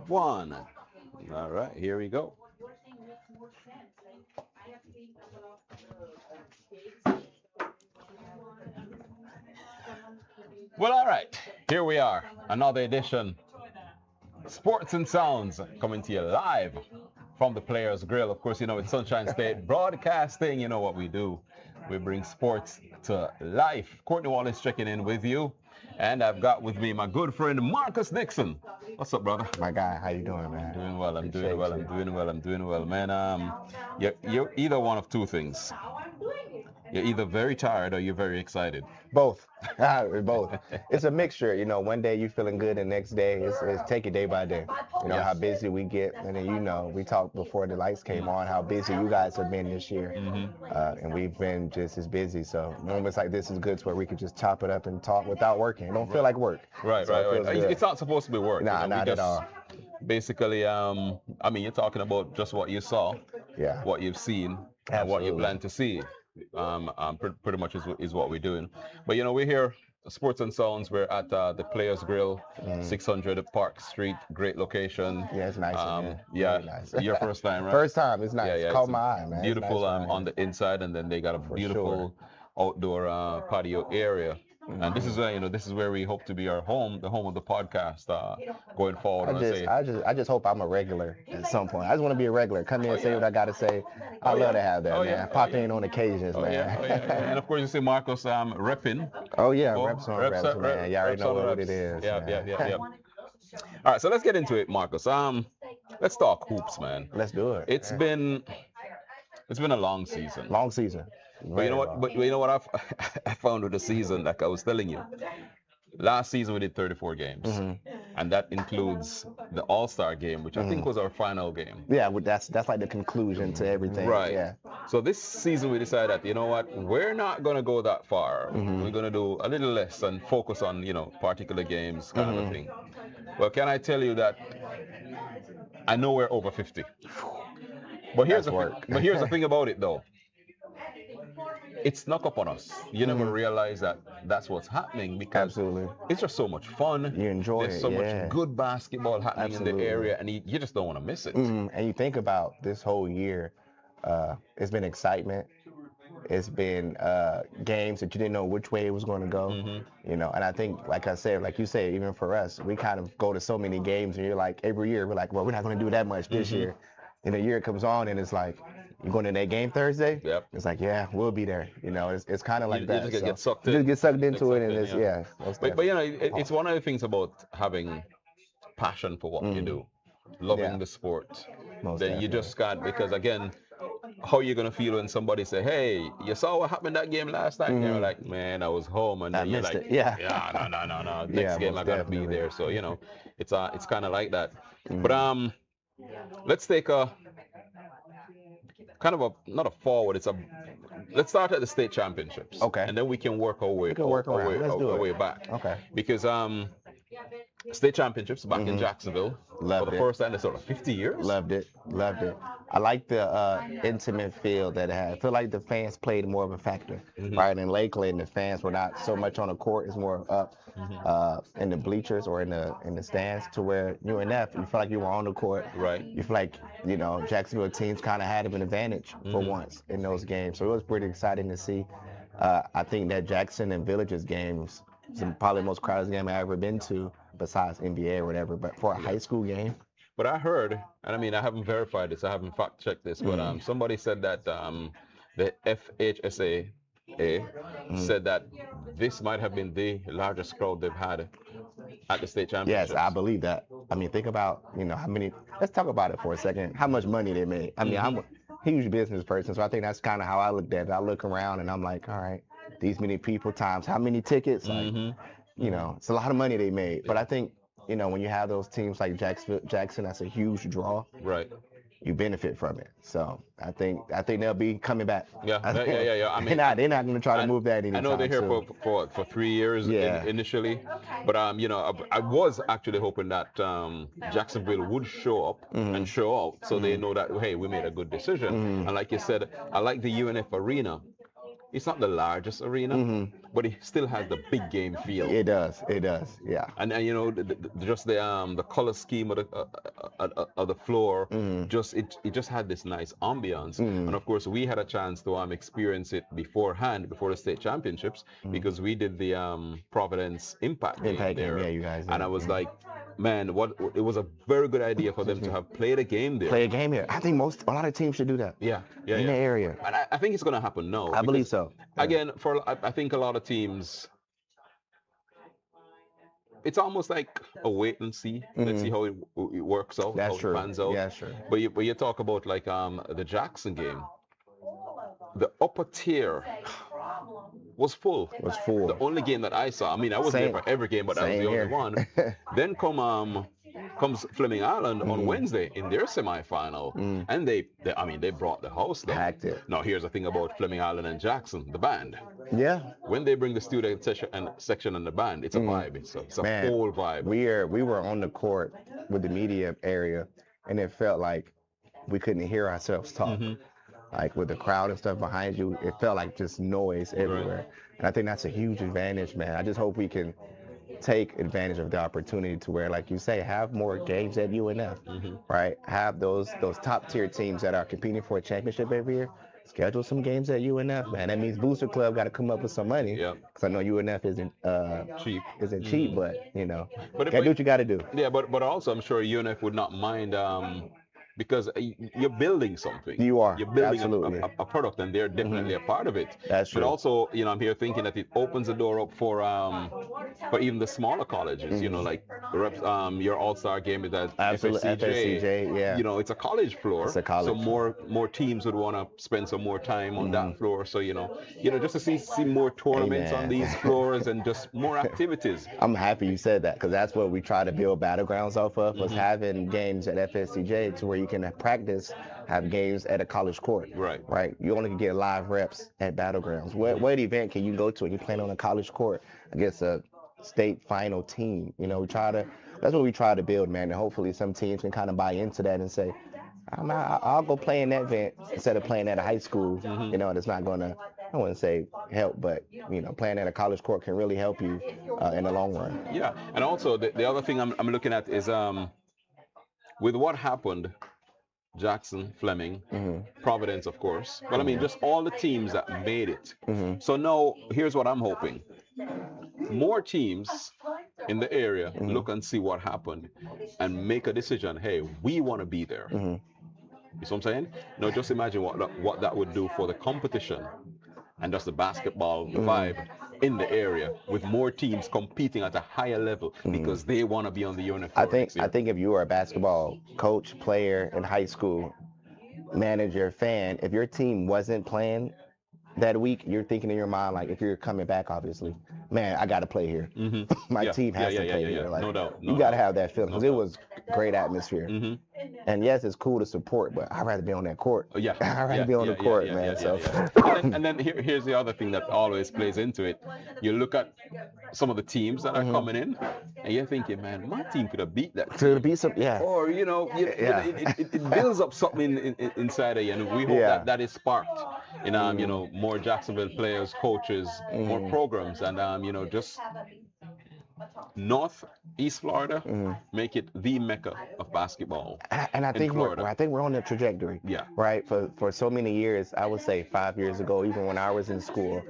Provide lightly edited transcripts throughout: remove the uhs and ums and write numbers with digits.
One. All right, here we go. Well, all right, here we are. Another edition. Sports and Sounds coming to you live from the Players Grill. Of course, you know, it's Sunshine State Broadcasting. You know what we do. We bring sports to life. Courtney Wallace checking in with you. And I've got with me my good friend Marcus Nixon. What's up, brother? My guy, how you doing, I'm man? doing well. I'm doing Appreciate well. I'm you. doing well. I'm doing well, man. You're either one of two things. You're either very tired or you're very excited. Both. Both. It's a mixture. You know, one day you feeling good, and the next day it's take it day by day. You know Yeah. how busy we get, and then we talked before the lights came on how busy you guys have been this year, and we've been just as busy. So moments like this is good to where we could just chop it up and talk without working. It don't feel like work. Right, So right, it feels right. good. It's not supposed to be work. Nah, You know, we not at just all. basically, I mean, you're talking about just what you saw, Yeah, what you've seen, and what you absolutely. plan to see. Pretty much is what we're doing. But you know, we're here, Sports and Sounds. We're at the Players Grill, Mm. 600 Park Street. Great location. Yeah, it's nice in here. Yeah, Very nice. your first time, right? First time, it's Yeah, nice. yeah. Caught It's my eye, man. It's beautiful nice around on here. the inside, and then they got a For beautiful outdoor patio area. And this is Mhm. where this is where we hope to be our home, the home of the podcast, going forward. I And I just, say, I just, I just hope I'm a regular at some point. I just want to be a regular. Come in, say what I gotta say. I Oh, love yeah. to have that, Oh, man. yeah. Oh, Pop yeah. in on occasions, Oh man. yeah, oh yeah, yeah. And of course you see Marcos repping. Oh yeah, Oh, reps on reps, man. You already reps know on what reps. it is, Yeah, yeah, man. yeah, yeah. All right, so let's get into it, Marcos. Let's talk hoops, man. Let's do it. It's Yeah. been it's been a long season. Long season. But you know Very what? long. But you know what I found with the season, like I was telling you. Last season we did 34 games, hmm and that includes the All Star game, which I think hmm was our final game. Yeah, that's like the conclusion to everything. Right. Yeah. So this season we decided that, you know what, we're not gonna go that far. hmm We're gonna do a little less and focus on, particular games kind of a hmm thing. Well, can I tell you that I know we're over 50. But here's That's the thing, work. but here's the thing about it though. It snuck up on us. You never Mhm. realize that that's what's happening because Absolutely. it's just so much fun. You enjoy There's it, so yeah. much good basketball happening in the Absolutely. area, and you just don't want to miss it. And you think about this whole year, it's been excitement. It's been games that you didn't know which way it was going to go, Mhm. And I think, like I said, like you said, even for us, we kind of go to so many games, and you're like, every year, we're like, well, we're not going to do that much this Mhm. year. And the year comes on, and it's like, you're going to that game Thursday? Yep. It's like, yeah, we'll be there. It's kind of like You that. just get So sucked you in. just get sucked into Get it, sucked and in, it's, yeah. yeah, most But definitely. it's one of the things about having passion for what you Mhm. do, loving Yeah, the sport. most Then you definitely. just can't, because again, how you gonna feel when somebody say, "Hey, you saw what happened that game last night?" And you're Mhm. like, "Man, I was home," and I then you're missed like, it. Yeah. "Yeah, no, no, no, no. Yeah, Next game I most gotta be definitely. there." So it's kind of like that. But Mhm. let's take a kind of a not a forward. Let's start at the state championships. Okay. And then we can work our way We can work around. Let's do our it. way back. Okay. Because state championships back in Mhm. Jacksonville for Loved the it. first time in sort of 50 years. Loved it. Loved it. I like the intimate feel that it had. I feel like the fans played more of a factor. Mhm. Right in Lakeland, the fans were not so much on the court; it's more up in the bleachers or in the stands. To where UNF, you feel like you were on the court. Right. You feel like Jacksonville teams kind of had an advantage for Mhm. once in those games. So it was pretty exciting to see. I think that Jackson and Villages games is probably the most crowded game I've ever been to, besides NBA or whatever. But for a high school game. But I heard, and I mean, I haven't verified this, I haven't fact checked this, but somebody said that the FHSA said that this might have been the largest crowd they've had at the state Yes, championships. I believe that. I mean, think about, how many, let's talk about it for a second, how much money they made. I mean, I'm a huge business person, so I think that's kind of how I looked at it. I look around and I'm like, all right, these many people times how many tickets? Like, Mhm. it's a lot of money they made. But I think, when you have those teams like Jackson, that's a huge draw. Right. You benefit from it. So I think they'll be coming back. Yeah, yeah. I mean, they're not going to try to move that I anytime know they're here soon. for 3 years Yeah. initially, but I was actually hoping that Jacksonville would show up and show out, so they know that, hey, we made a good decision. And like you said, I like the UNF arena it's not the largest arena, Hmm. but it still has the big game feel. It does. It does. Yeah. And you know just the color scheme of the floor, Hmm. just it just had this nice ambiance. Hmm. And of course we had a chance to experience it beforehand, before the state championships, Hmm. because we did the Providence Impact game Impact game. there. Yeah, you guys And did. I was Mhm. like, man, what it was a very good idea for them Excuse to me. have played a game there. Play a game here. I think a lot of teams should do that Yeah, yeah, in the yeah. area. And I think it's going to happen now, I believe because so. Yeah. again, I think a lot of teams, it's almost like a wait and see. Let's see Hmm. how it works out, That's how it true. pans out. Yeah, sure. But you talk about like the Jackson game, the upper tier was full. Was The full. only game that I saw, I mean, I wasn't there Same. for every game, but that was Same the only here. one. Then comes Fleming Island on Hmm. Wednesday in their semifinal, Mm. and I mean, they brought the house down. Packed it. Now here's the thing about Fleming Island and Jackson, the band. Yeah. When they bring the student section and the band, it's a Mm. vibe. It's a Man, whole vibe. we were on the court with the media area, and it felt like we couldn't hear ourselves talk. Hmm. Like with the crowd and stuff behind you, it felt like just noise everywhere. And I think that's a huge advantage, man. I just hope we can take advantage of the opportunity to where, like you say, have more games at UNF, Hmm. right? Have those top tier teams that are competing for a championship every year. Schedule some games at UNF, man. That means Booster Club got to come up with some money, Yeah. because I know UNF Cheap. isn't cheap, Mhm. but you know, But gotta do what you gotta do. yeah, but also I'm sure UNF would not mind, because you're building something. You are, You're building absolutely. a product, and they're definitely Hmm. a part of it. That's But true. also, I'm here thinking that it opens the door up for even the smaller colleges. Hmm. Like your All Star game is at Absolutely, FSCJ. FSCJ, yeah. It's a college floor. It's a college. So more teams would want to spend some more time on Mhm. that floor. So just to see more tournaments on Amen. these floors, and just more activities. I'm happy you said that, because that's what we try to build battlegrounds off of, was Mhm. having games at FSCJ to where you can practice, have games at a college court. Right. Right. You only can get live reps at battlegrounds. What event can you go to and you playing on a college court against a state final team? That's what we try to build, man. And hopefully some teams can kind of buy into that and say, I'll go play in that event instead of playing at a high school. Mhm. And it's not going to, I wouldn't say help, but playing at a college court can really help you in the long run. Yeah, and also the other thing I'm looking at is with what happened, Jackson, Fleming, Hmm. Providence, of course. But I mean, just all the teams that made it. Hmm. So now, here's what I'm hoping: more teams in the area Mhm. look and see what happened, and make a decision. Hey, we want to be there. Hmm. You see what I'm saying? Now, just imagine what that would do for the competition, and just the basketball vibe in the area, with more teams competing at a higher level because they want to be on the UNF I floor think next year. I think if you were a basketball coach, player in high school, manager, fan, if your team wasn't playing that week, you're thinking in your mind, like, if you're coming back, obviously, man, I got to play here. Mhm. My Yeah, team has yeah, to yeah, play yeah, here. yeah. Like, No doubt, you no got to doubt. have that feeling, No because it doubt. was great atmosphere. Mhm. And yes, it's cool to support, but I'd rather be on that court. Oh, yeah. I'd rather Yeah, be on yeah, the court, yeah, man. yeah, So, yeah, yeah. And then here's the other thing that always plays into it. You look at some of the teams that are coming in, and you're thinking, man, my team could have beat that team. to be some, yeah. Or Yeah. it builds up something inside of you, and we hope Yeah. that is sparked in more Jacksonville players, coaches, more programs, and just North East Florida, make it the mecca of basketball. And I in think Florida. I think we're on the trajectory. Yeah. Right. For so many years, I would say 5 years ago, even when I was in school,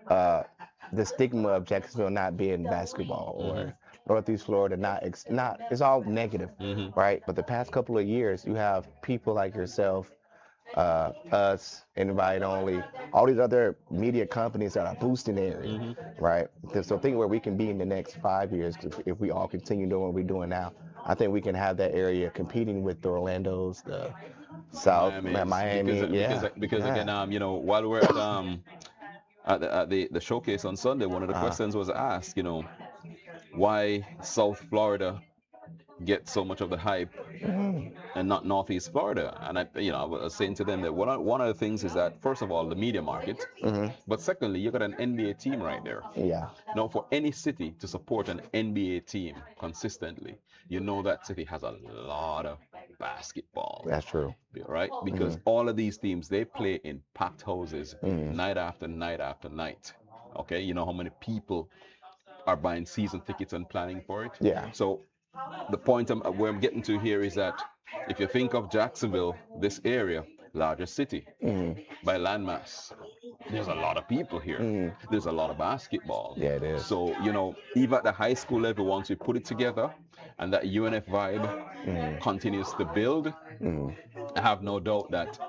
the stigma of Jacksonville not being basketball or Northeast Florida not it's all negative, right? But the past couple of years, you have people like yourself, us, Invite Only, all these other media companies that are boosting the area, right? So think where we can be in the next 5 years if we all continue doing what we're doing now. I think we can have that area competing with the Orlando's, the South, Miami, Because yeah. again, while we're at the showcase on Sunday, one of the questions was asked, why South Florida get so much of the hype Mhm. and not Northeast Florida. And I was saying to them that one of the things is that first of all, the media market, Mhm. but secondly, you got an NBA team right there. Yeah, Now, for any city to support an NBA team consistently, you know that city has a lot of basketball, that's true. right? Because Mhm. all of these teams, they play in packed houses Mhm. night after night after night. Okay, you know how many people are buying season tickets and planning for it. Yeah. So the point where I'm getting to here is that if you think of Jacksonville, this area, largest city Mhm. by landmass, there's a lot of people here. Mhm. There's a lot of basketball. Yeah, it is. So, even at the high school level, once we put it together and that UNF vibe Mhm. continues to build, Mhm. I have no doubt that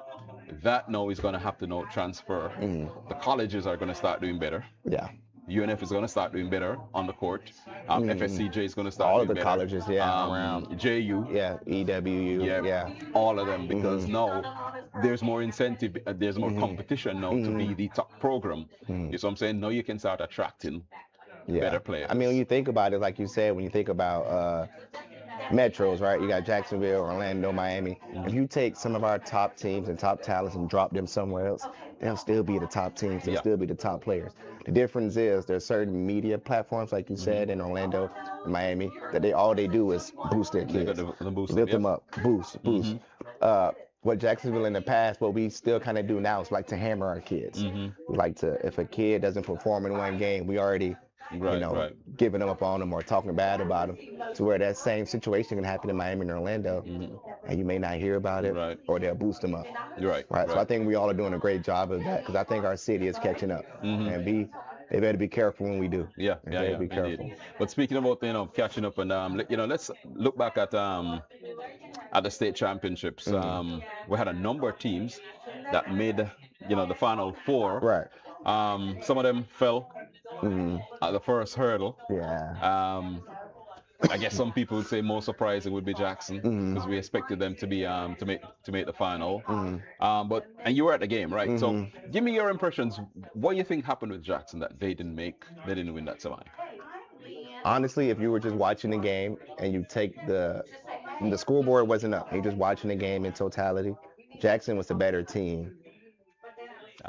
that now is going to have to now transfer. Mhm. The colleges are going to start doing better. Yeah. UNF is going to start doing better on the court. Mhm. FSCJ is going to start All of doing the better. colleges, yeah, around. JU, Yeah, EWU, yeah, yeah. all of them, because Mhm. now there's more incentive, there's more Mhm. competition now to be Mhm. the top program. Mhm. You see what I'm saying? Now you can start attracting Yeah. better I mean, when players. you think about it, like you said, when you think about metros, right? You got Jacksonville, Orlando, Miami. If Mhm. you take some of our top teams and top talents and drop them somewhere else, they'll still be the top teams. They'll Yeah. still be the top players. The difference is there's certain media platforms, like you Mhm. said, in Orlando, Miami, that all they do is boost their They got kids, the boost them. lift Yep. them up, boost, boost. Mhm. Uh, what Jacksonville in the past, what we still kind of do now is like to hammer our kids. Mhm. We like to, if a kid doesn't perform in one game, we already, Right. Right. giving them up on them or talking bad about them, to where that same situation can happen in Miami and Orlando, Mhm. and you may not hear about it, Right. or they'll boost them up. You're right. Right. So I Right. think we all are doing a great job of that, because I think our city is catching up, Mhm. and they better be careful when we do. Yeah. They Yeah. better Yeah. be Indeed. careful. But speaking about catching up and let's look back at the state championships. Mm. We had a number of teams that made the final four. Right. Some of them fell Mm. at the first hurdle. Yeah. Um, I guess some people would say most surprising would be Jackson, Mm. because we expected them to be to make the final. Mm. And you were at the game, right? So Mhm. give me your impressions. What do you think happened with Jackson that they didn't win that semi? Honestly, if you were just watching the game and you take the scoreboard wasn't up, you're just watching the game in totality. Jackson was the better team,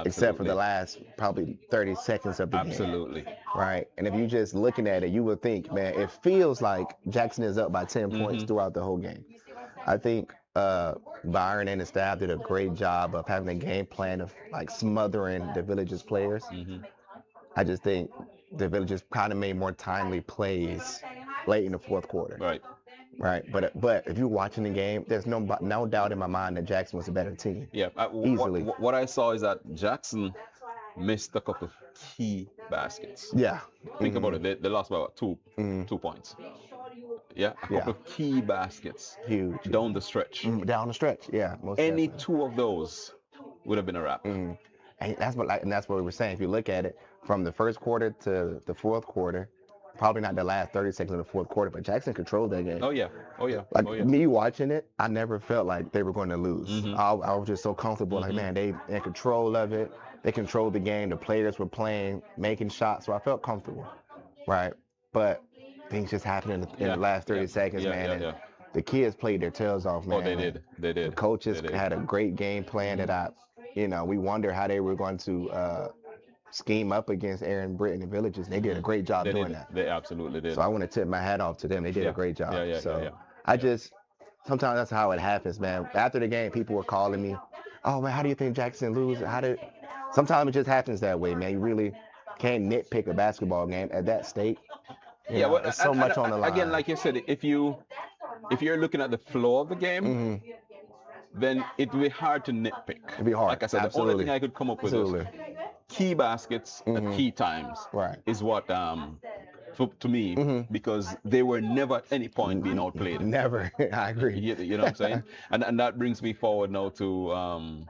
except for the Absolutely. last probably 30 seconds of the game. Absolutely. Right. And if you just looking at it, you would think, man, it feels like Jackson is up by 10 points Mhm. throughout the whole game. I think Byron and his staff did a great job of having a game plan of like smothering the Villages players. Mhm. I just think the Villages kind of made more timely plays late in the fourth quarter. Right. Right. But if you're watching the game, there's no doubt in my mind that Jackson was a better team. Yeah. Easily. What I saw is that Jackson missed a couple of key baskets. Yeah. Think about Mhm. it. They lost by what, two Mhm. 2 points. Yeah, a Yeah. couple of key baskets Huge. down the stretch. Down the stretch. Yeah. Most Any definitely. two of those would have been a wrap. And that's what we were saying. If you look at it from the first quarter to the fourth quarter, probably not the last 30 seconds of the fourth quarter, but Jackson controlled that game. Oh yeah. Oh yeah. Like Oh yeah. me watching it, I never felt like they were going to lose. Mhm. I was just so comfortable. Like, Mhm. man, they in control of it. They controlled the game. The players were playing, making shots, so I felt comfortable, right? But things just happened in Yeah. the last 30 Yeah. seconds, Yeah. man. Yeah. And Yeah. the kids played their tails off, man. Oh, they And did. They the did. coaches They did. had a great game plan that we wonder how they were going to scheme up against Aaron Britt and the Villages. They did a great job They doing did. that. They absolutely did. So I want to tip my hat off to them. They did Yeah. a great job. Yeah. Yeah. So Yeah. Yeah. I just sometimes that's how it happens, man. After the game, people were calling me, "Oh man, how do you think Jackson lose? How did?" Sometimes it just happens that way, man. You really can't nitpick a basketball game at that state. Yeah. Well, It's so much on the line. again, like you said, if you're looking at the flow of the game, Mhm. then it will be hard to nitpick. It'd be hard. Like I said, the Absolutely. only thing I could come up with is Absolutely. key baskets at Mhm. key times. Right. Is what to me, Mhm. because they were never at any point being outplayed. Never. I agree. You know what I'm saying? And that brings me forward now to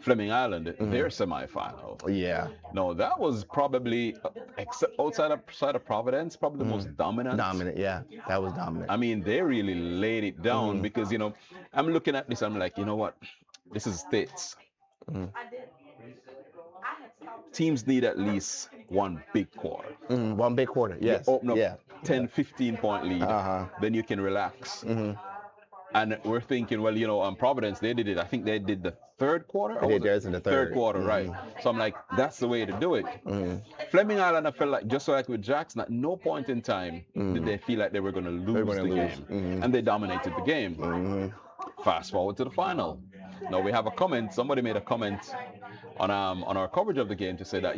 Fleming Island, their semifinal. Yeah. No, that was probably, except outside of Providence, probably the most dominant. Dominant. Yeah. That was dominant. I mean, they really laid it down Mhm. because, I'm looking at this, I'm like, you know what? This is states. Mhm. Teams need at least one big quarter. One big quarter. Yes. Open up Yeah. 10, 15-point lead, then you can relax. And we're thinking, well, Providence, they did it. I think they did the third quarter. They did theirs in the third. Quarter, right? So I'm like, that's the way to do it. Fleming Island, I felt like, just like with Jackson, at no point in time did they feel like they were going to lose the game. And they dominated the game. Fast forward to the final. Now we have a comment. Somebody made a comment on our coverage of the game to say that,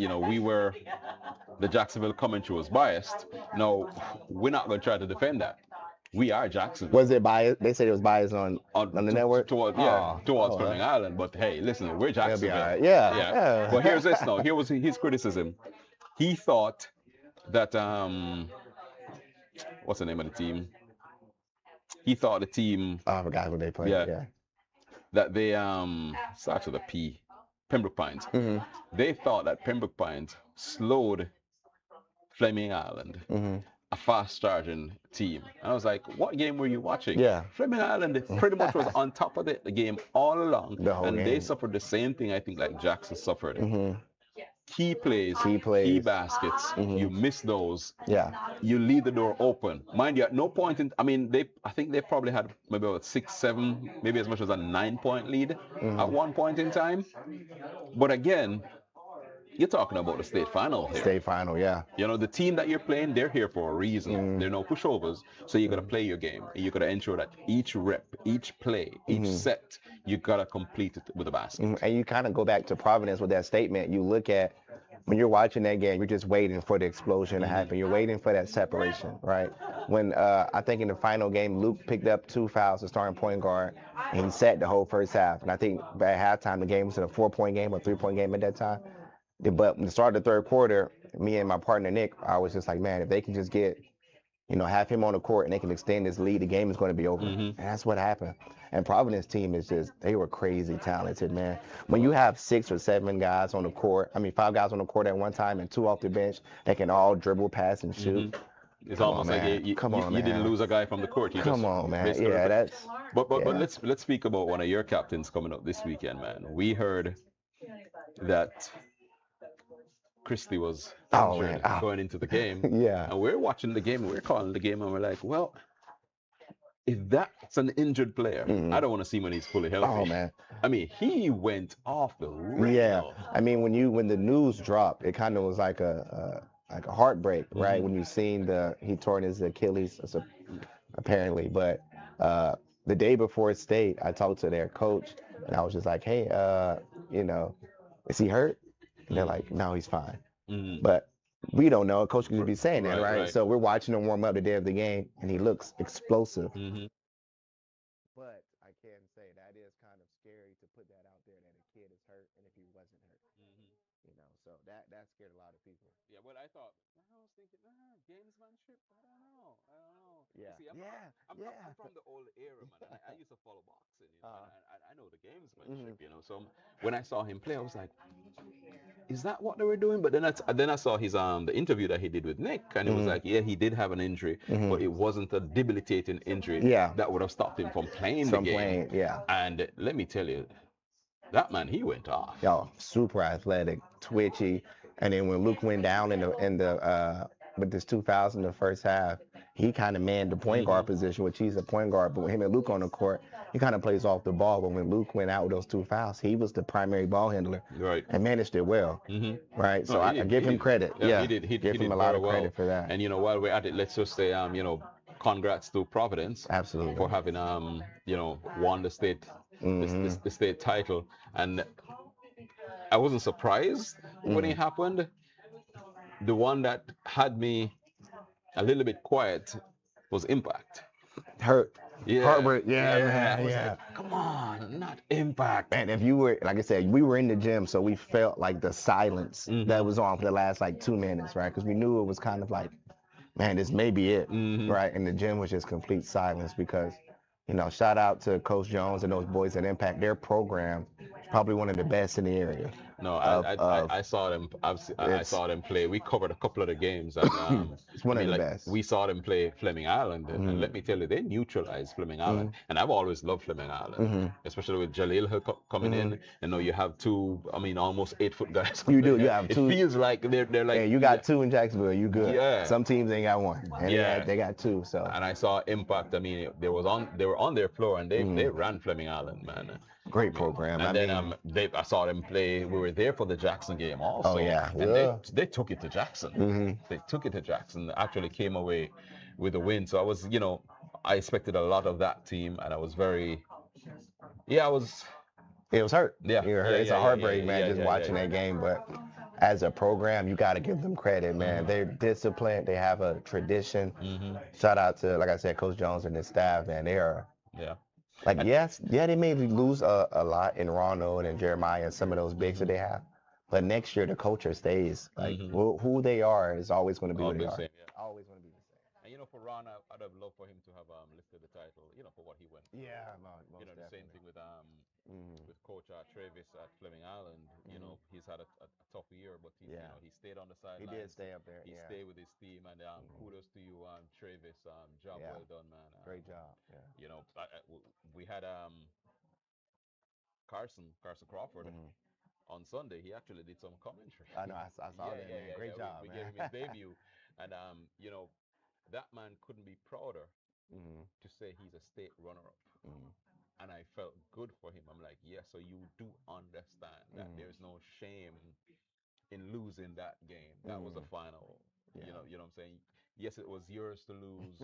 the Jacksonville commentary was biased. No, we're not going to try to defend that. We are Jacksonville. Was it biased? They said it was biased on the network? Towards Fleming Island. But hey, listen, we're Jacksonville. Right. Yeah. But here's this now. Here was his criticism. He thought that, what's the name of the team? He thought the team. Oh, I forgot who they played. Yeah. That they, starts with a P. Pembroke Pines. They thought that Pembroke Pines slowed Fleming Island. A fast starting team. And I was like, what game were you watching? Yeah. Fleming Island pretty much was on top of the game all along. And they suffered the same thing, I think, like Jackson suffered. Key plays, key baskets. You miss those. Yeah. You leave the door open. Mind you, at no point in, I think they probably had maybe about 6, 7, maybe as much as a 9-point lead at one point in time. But again, you're talking about the state final here. State final, yeah. The team that you're playing, they're here for a reason. They're no pushovers. So you got to play your game. And you got to ensure that each rep, each play, each set, you got to complete it with a basket. And you kind of go back to Providence with that statement. You look at, when you're watching that game, you're just waiting for the explosion to happen. You're waiting for that separation, right? When I think in the final game, Luke picked up 2 fouls as starting point guard, and he sat the whole first half. And I think by halftime, the game was a 4-point game or 3-point game at that time. But when the start of the third quarter, me and my partner Nick, I was just like, man, if they can just get, have him on the court and they can extend this lead, the game is going to be over. And that's what happened. And Providence team is they were crazy talented, man. When you have 6 or 7 guys on the court, 5 guys on the court at one time and 2 off the bench, they can all dribble, pass, and shoot. It's almost like you didn't lose a guy from the court. Come on, man. Yeah, that's. But let's speak about one of your captains coming up this weekend, man. We heard that Christie was injured going into the game. Yeah. And we're watching the game, and we're calling the game, and we're like, well, if that's an injured player, I don't want to see him when he's fully healthy. Oh, man. He went off the rail. Yeah. When the news dropped, it kind of was like a heartbreak, right? When you seen he tore his Achilles, apparently. But the day before state, I talked to their coach, and I was just like, hey, is he hurt? And they're like, no, he's fine. But we don't know. Coach could be saying that, right? So we're watching him warm up the day of the game, and he looks explosive. But I can say that is kind of scary to put that out there that a kid is hurt, and if he wasn't hurt, so that scared a lot of people. Yeah, but I was thinking, gamesmanship. I don't know. Yeah. See, I'm from the old era, man. I used to follow boxing, and I know the gamesmanship, So when I saw him play, I was like, is that what they were doing? But then I saw his the interview that he did with Nick, and it was like, yeah, he did have an injury, but it wasn't a debilitating injury that would have stopped him from playing the game. And let me tell you, that man, he went off. Yo, super athletic, twitchy, and then when Luke went down in the with this 2 fouls in the first half, he kind of manned the point guard position, which he's a point guard. But with him and Luke on the court, he kind of plays off the ball. But when Luke went out with those 2 fouls, he was the primary ball handler, and managed it well, right? So I give him credit. Yeah, he did. He give him a lot of credit for that. And while we're at it, let's just say, congrats to Providence, absolutely, for having won the state the state title. And I wasn't surprised when it happened. The one that had me a little bit quiet was Impact. Hurt. Yeah. Herbert. Yeah. Like, come on, not Impact. Man, if you were, like I said, we were in the gym, so we felt like the silence that was on for the last 2 minutes, right? Because we knew it was kind of like, man, this may be it, right? And the gym was just complete silence because, shout out to Coach Jones and those boys at Impact. Their program is probably one of the best in the area. No, of I saw them. I it's saw them play. We covered a couple of the games, and it's one I of mean, the like best. we saw them play Fleming Island, and Mm-hmm. let me tell you, they neutralized Fleming Island. Mm-hmm. And I've always loved Fleming Island, Mm-hmm. especially with Jalil coming Mm-hmm. in. And now you have two, I mean, almost 8 foot guys You coming do. You there. have It two. feels like they're like And you yeah, got two in Jacksonville. You good. yeah, Some teams ain't got one, and yeah. they got two. So And I saw Impact. I mean, they were on their floor, and they mm, ran Fleming Island, man. great Yeah. program. I And then mean, I saw them play. We were there for the Jackson game oh also, yeah, and yeah. they took it to Jackson. Hmm. They took it to Jackson. Actually came away with a win. So I was, I expected a lot of that team, and I was very, yeah, I was, It was hurt. yeah, You were hurt. yeah, It's yeah, a yeah, yeah, heartbreak, man, yeah, just yeah, yeah, watching yeah. that game. But as a program, you got to give them credit, man. They're disciplined. They have a tradition. Hmm. Shout out to, like I said, Coach Jones and his staff, man. They are Yeah. like, And yes, yeah, they may lose a lot in Ronald and Jeremiah and some of those bigs that they have. But next year, the culture stays. Like, hmm who they are is always going to be all who they be the are. same. Yeah. Always going to be the same. And for Ron, I'd have loved for him to have lifted the title, for what he went through. Yeah, most The same definitely. thing Mm, with Coach Travis at Fleming Island. mm, He's had a tough year, but yeah, he stayed on the he did sidelines. stay up there. He Yeah. stayed with his team, and Mm, kudos to you, Travis. Job yeah. well done, man. Great job. Yeah. We had Carson Crawford Mm, on Sunday. He actually did some commentary. I know. I saw Yeah, that, yeah, man. yeah, Great yeah. job, We gave man. him his debut, and that man couldn't be prouder Mm, to say he's a state runner-up. mm, And I felt good for him. I'm like, yeah, so you do understand that mm, there's no shame in losing that game. That was a mm. final. Yeah. You know what I'm saying? Yes, it was yours to lose,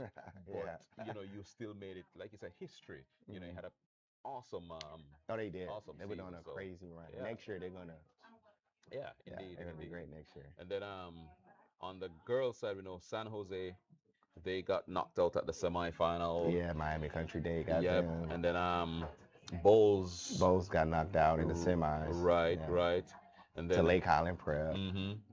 but Yeah. you still made it like it's a history. You Mm. had a awesome Oh, they did. awesome They went season. on a So crazy run. yeah, Next year they're gonna, yeah, yeah, indeed, they're gonna be indeed. great next year. And then on the girls side, we know San Jose, they got knocked out at the semifinal. Yeah, Miami Country Day got Yep. them. And then Bulls. Both got knocked out in the semis. Right, Yeah. right. And To then Lake Highland Prep.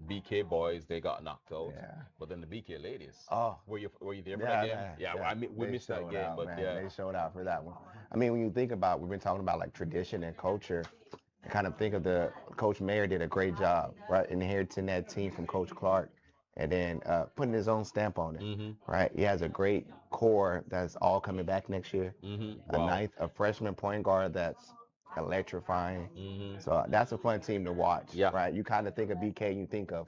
BK boys, they got knocked out. Yeah. But then the BK ladies. Oh, Were you there for yeah, that game? Yeah, yeah. I mean, we They missed that showed game, out, but man. yeah. They showed out for that one. I mean, when you think about, we've been talking about like tradition and culture. I kind of think of the Coach Mayer did a great job, right? Inheriting that team from Coach Clark and then putting his own stamp on it, Mhm. right? He has a great core that's all coming back next year. Mhm. A Wow. a freshman point guard that's electrifying. Mhm. So that's a fun team to watch, Yeah. right? You kind of think of BK, you think of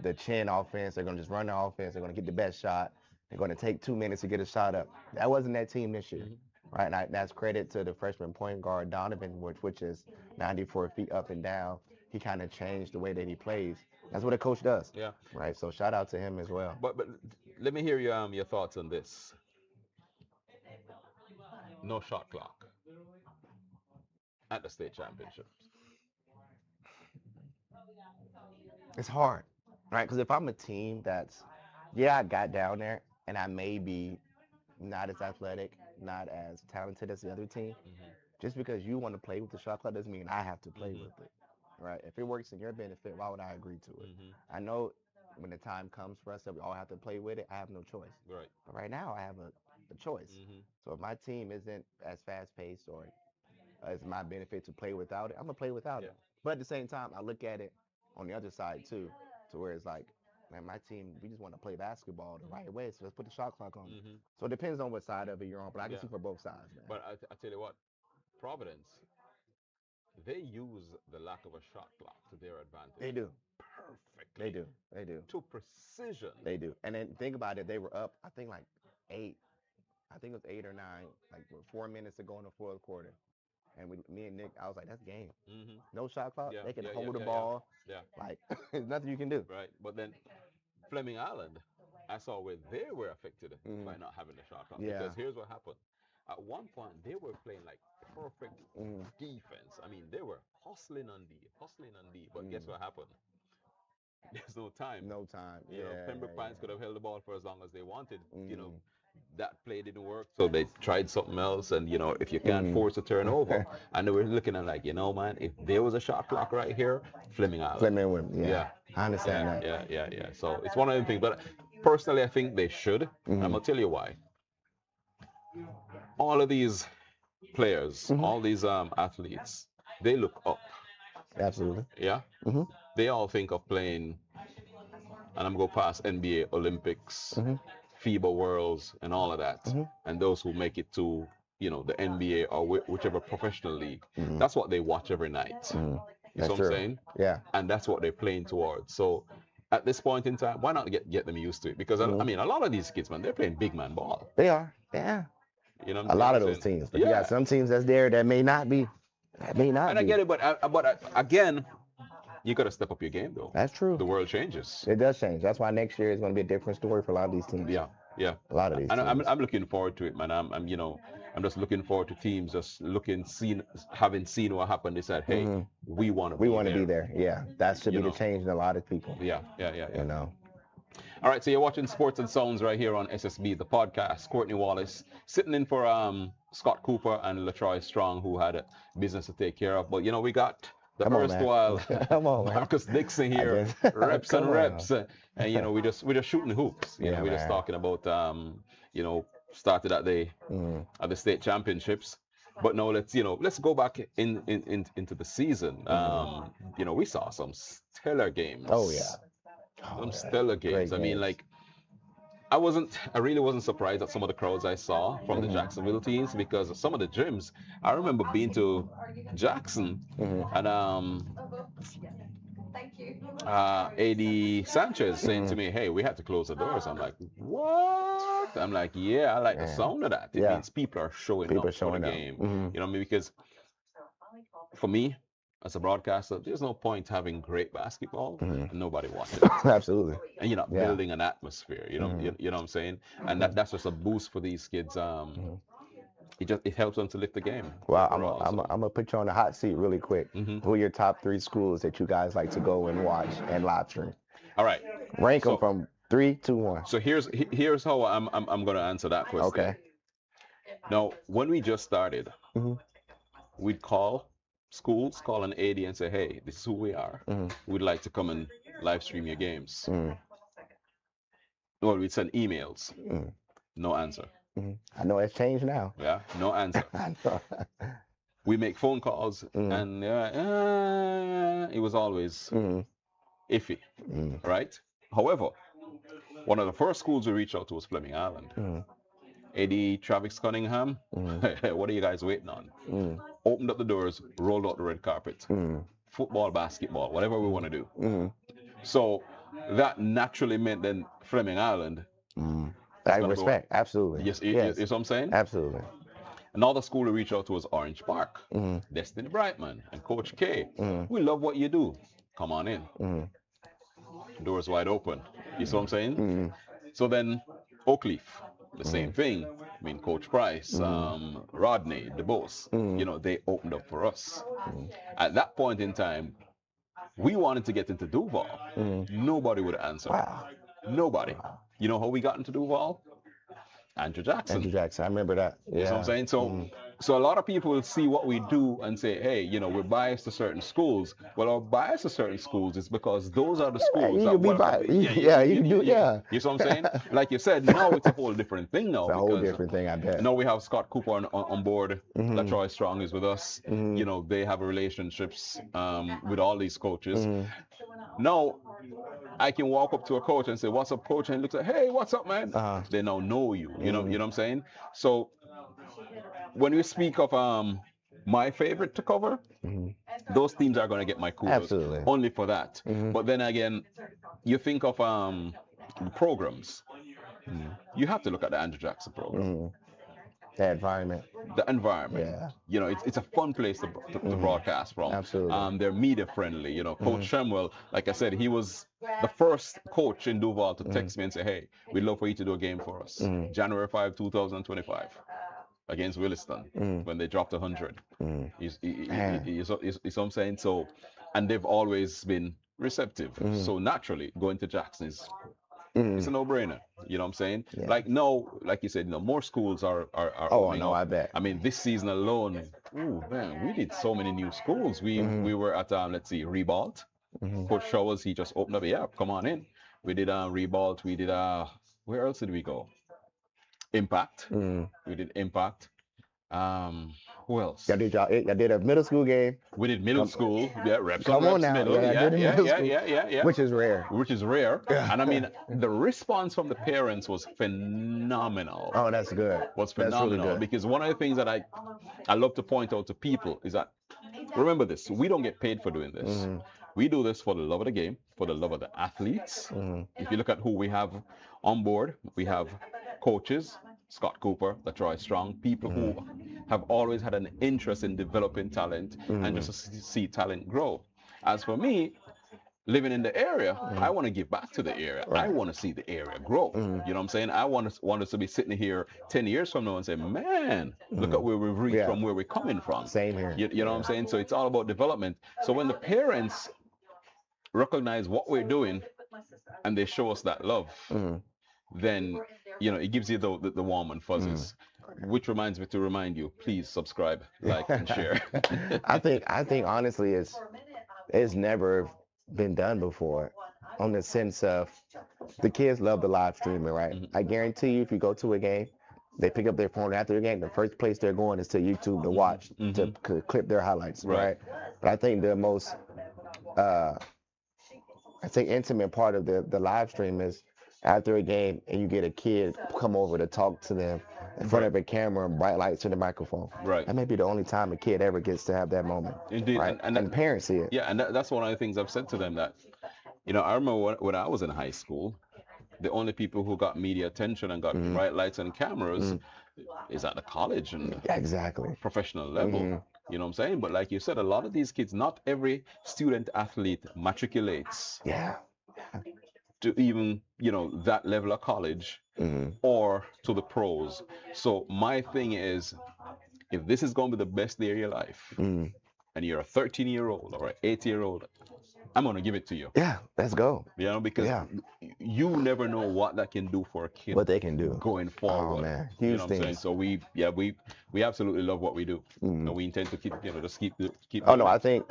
the chin offense. They're going to just run the offense. They're going to get the best shot. They're going to take 2 minutes to get a shot up. That wasn't that team this year, Mhm. right? And that's credit to the freshman point guard Donovan, which is 94 feet up and down. He kind of changed the way that he plays. That's what a coach does, Yeah. right? So shout out to him as well. But let me hear your thoughts on this. No shot clock at the state championships. It's hard, right? Because if I'm a team that's, yeah, I got down there and I may be not as athletic, not as talented as the other team, Mhm. just because you want to play with the shot clock doesn't mean I have to play Mhm. with it, right? If it works in your benefit, why would I agree to it? Mhm. I know when the time comes for us that we all have to play with it, I have no choice. Right. But right now, I have a choice. Mhm. So if my team isn't as fast paced or it's my benefit to play without it, I'm gonna play without Yeah. it. But at the same time, I look at it on the other side too, to where it's like, man, my team, we just want to play basketball the right way, so let's put the shot clock on it. Mhm. So it depends on what side of it you're on, but I can Yeah. see for both sides, man. But I tell you what, Providence, they use the lack of a shot clock to their advantage. They do. Perfectly. They do. They do. To precision. They do. And then think about it, they were up, I think like 8. I think it was 8 or 9, like with 4 minutes to go in the fourth quarter. And me and Nick, I was like, that's game. Mhm. No shot clock. Yeah. They can Yeah. Yeah. hold the Yeah. Yeah. ball. Yeah. Like, there's nothing you can do. Right. But then Fleming Island, I saw where they were affected Mhm. by not having the shot clock. Yeah. Because here's what happened. At one point, they were playing like perfect Mhm. defense. I mean, they were hustling on D, hustling on D. But guess Mhm. what happened? There's no time. No time. Pembroke Pines could have held the ball for as long as they wanted. Mhm. That play didn't work, so they tried something else. And if you can't Mhm. force a turnover, and they were looking at like, man, if there was a shot clock right here, Fleming Island. Fleming would, yeah. Yeah. I understand Yeah, that. yeah, yeah, yeah. So it's one of them things. But personally, I think they should. Mhm. I'm gonna tell you why. All of these players, Mhm. all these athletes, they look up. Absolutely. Yeah, Hmm. they all think of playing, and I'm going to pass NBA, Olympics, Hmm. FIBA Worlds, and all of that. Hmm. And those who make it to, the NBA or whichever professional league, Hmm. that's what they watch every night. Hmm. You see That's what I'm true. saying? Yeah. And that's what they're playing towards. So at this point in time, why not get them used to it? Because I Hmm. mean, a lot of these kids, man, they're playing big man ball. They are. Yeah. You know, A you know lot what of I'm those saying? teams, but you got Yeah. some teams that's there that may not be. That may not And I be. get it, but again, you got to step up your game though. That's true. The world changes. It does change. That's why next year is going to be a different story for a lot of these teams. Yeah, yeah. A lot of these And teams. I'm looking forward to it, man. I'm just looking forward to teams just having seen what happened. They said, hey, Hmm. we want to We be want to be there. there. Yeah. That should You be the know. change in a lot of people. Yeah, yeah, yeah, You yeah. know. All right, so you're watching Sports and Sounds right here on SSB, the podcast. Courtney Wallace sitting in for Scott Cooper and LaTroy Strong, who had a business to take care of. But we got the Come on, first man. while Come on, man. Marcus Dixon I here, just reps come and on. reps, and we're just shooting hoops. Yeah, We're just man. talking about started at the Mm. state championships. But now let's go back into the season. We saw some stellar games. Oh yeah. Oh, Some yeah. stellar games. Great I mean, games. like I really wasn't surprised at some of the crowds I saw from the Mhm. Jacksonville teams because some of the gyms. I remember being to Jackson Mhm. and AD Sanchez saying to Mhm. me, "Hey, we had to close the doors." I'm like, "What?" I'm like, "Yeah, I like the Man. sound of that. It Yeah. means people are showing People up for the showing up. game." Mhm. You know what I mean? Because for me, as a broadcaster, there's no point having great basketball Mhm. and nobody watching it. Absolutely. And you're not Yeah. building an atmosphere. Mhm. You know what I'm saying? And Mhm. that's just a boost for these kids. Mhm. It helps them to lift the game Well, overall. I'm gonna put you on the hot seat really quick. Hmm. Who are your top 3 schools that you guys like to go and watch and live stream? All right. Rank them So from 3 to 1. so here's how I'm gonna answer that question. Okay. Now, when we just started, Mhm. we'd call an AD and say, "Hey, this is who we are. Mhm. We'd like to come and live stream your games." Mhm. Well, we'd send emails. Mhm. No answer. Mhm. I know it's changed now. Yeah, no answer. I know. We make phone calls, Mhm. and it was always Mhm. iffy, Mhm. right? However, one of the first schools we reached out to was Fleming Island. Mhm. AD Travis Cunningham, Mhm. what are you guys waiting on? Mhm. Opened up the doors, rolled out the red carpet. Mhm. Football, basketball, whatever we want to do. Mhm. So that naturally meant then Fleming Island Mhm. is I going to go. respect. Absolutely. Yes, you Yes. see what I'm saying? Absolutely. Another school we reached out to was Orange Park. Mhm. Destiny Brightman and Coach K. Mhm. We love what you do. Come on in. Mhm. Doors wide open. You see what I'm saying? Mhm. So then Oakleaf, the same Mhm. thing. I mean, Coach Price, Mhm. Rodney, DeBose, Mhm. they opened up for us. Mhm. At that point in time, we wanted to get into Duval. Mhm. Nobody would answer. Wow. Nobody. Wow. You know how we got into Duval? Andrew Jackson. Andrew Jackson. I remember that. You know what I'm Yeah. saying? So a lot of people will see what we do and say, hey, we're biased to certain schools. Well, our bias to certain schools is because those are the schools You that can be welcome. biased. Yeah, you can do. Yeah. You see what I'm saying? Like you said, now it's a whole different thing now It's a whole because different thing, I bet. now we have Scott Cooper on board. Mhm. LaTroy Strong is with us. Mhm. They have relationships with all these coaches. Mhm. Now I can walk up to a coach and say, "What's up, coach?" And he looks like, "Hey, what's up, man?" Uh-huh. They now know you. You know Mhm. what I'm saying? So when we speak of my favorite to cover, Mhm. those teams are going to get my kudos Absolutely. only for that. Mhm. But then again, you think of the programs. Mhm. You have to look at the Andrew Jackson program, Mhm. That environment. the environment. Yeah. It's a fun place to Mhm. broadcast from. Absolutely. They're media friendly. Coach Shemwell, like I said, he was the first coach in Duval to text me and say, "Hey, we'd love for you to do a game for us." Mhm. January 5, 2025, against Williston Mhm. when they dropped 100. Mhm. You see what I'm saying? So, and they've always been receptive. Mhm. So naturally, going to Jackson is it's a Mhm. no-brainer. You know what I'm saying? Yeah. Like no, like you said, more schools are Oh, opening no, up. I bet. I mean, this season alone, ooh man, we did so many new schools. We were at let's see, Rebalt. Mhm. Coach Showers, he just opened up. Yeah, come on in. We did Rebalt. We did where else did we go? Impact. Mhm. We did Impact. Um, Who else? Y'all did a middle school game. We did middle school. Yeah, Come on Repsonreps now. middle. Y'all Yeah, did a yeah, middle yeah, school, yeah, yeah, yeah. which is rare. Which is rare. Yeah. And I mean, the response from the parents was phenomenal. Oh, that's good. Was That's really phenomenal good. because one of the things that I love to point out to people is that remember this: we don't get paid for doing this. Mm-hmm. We do this for the love of the game, for the love of the athletes. Mm-hmm. If you look at who we have on board, we have coaches, Scott Cooper, Latroy Strong, people who have always had an interest in developing talent and just to see talent grow. As for me, living in the area, I want to give back to the area. I Right. want to see the area grow. You know what I'm saying? I want us to be sitting here 10 years from now and say, man, look at where we've reached Yeah. from where we're coming from. Same here. You know what I'm saying? So it's all about development. So when the parents recognize what we're doing and they show us that love, then it gives you the warm and fuzzies. Which reminds me to remind you, please subscribe, like, and share. I think honestly it's never been done before, on the sense of the kids love the live streaming, right? I guarantee you, if you go to a game, they pick up their phone after the game, the first place they're going is to YouTube to watch, to clip their highlights, right? But I think the most intimate part of the live stream is after a game and you get a kid come over to talk to them in front of a camera and bright lights and the microphone. Right. That may be the only time a kid ever gets to have that moment. Indeed. Right? And parents see it. Yeah, and that's one of the things I've said to them that, I remember when I was in high school, the only people who got media attention and got bright lights and cameras is at the college and Exactly. professional level. You know what I'm saying? But like you said, a lot of these kids, not every student athlete matriculates Yeah. to even, that level of college or to the pros. So my thing is, if this is going to be the best day of your life, and you're a 13-year-old or an 8-year-old, I'm going to give it to you. Yeah, let's go. Because you never know what that can do for a kid. What they can do going forward. Oh man, You huge know what things. I'm saying? So we absolutely love what we do, and we intend to keep keep. Oh no, I think